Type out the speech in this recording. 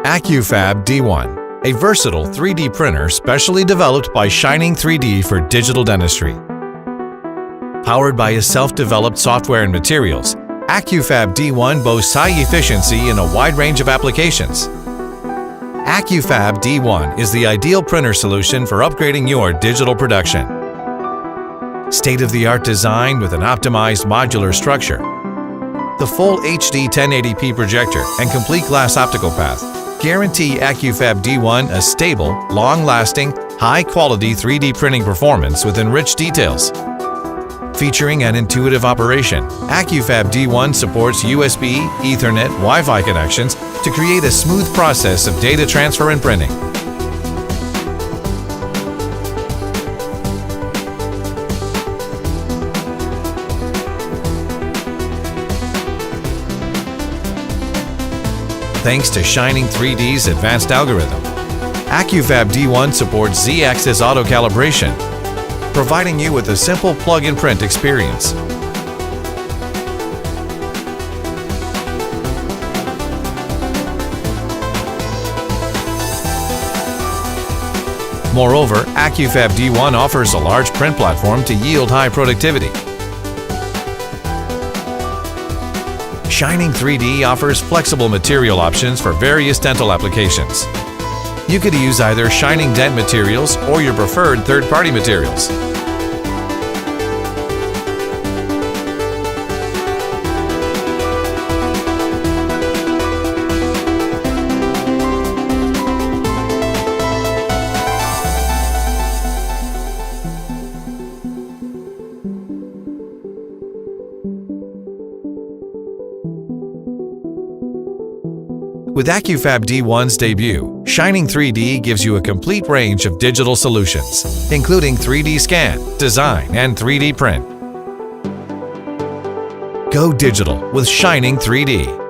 AccuFab D1, a versatile 3D printer specially developed by Shining3D for digital dentistry. Powered by a self-developed software and materials, AccuFab D1 boasts high efficiency in a wide range of applications. AccuFab D1 is the ideal printer solution for upgrading your digital production. State-of-the-art design with an optimized modular structure, the full HD 1080p projector and complete glass optical path guarantee AccuFab D1 a stable, long-lasting, high-quality 3D printing performance with enriched details. Featuring an intuitive operation, AccuFab D1 supports USB, Ethernet, Wi-Fi connections to create a smooth process of data transfer and printing. Thanks to Shining3D's advanced algorithm, AccuFab D1 supports Z-axis auto-calibration, providing you with a simple plug-and-print experience. Moreover, AccuFab D1 offers a large print platform to yield high productivity. Shining3D offers flexible material options for various dental applications. You could use either Shining Dent materials or your preferred third-party materials. With AccuFab D1's debut, Shining3D gives you a complete range of digital solutions, including 3D scan, design, and 3D print. Go digital with Shining3D.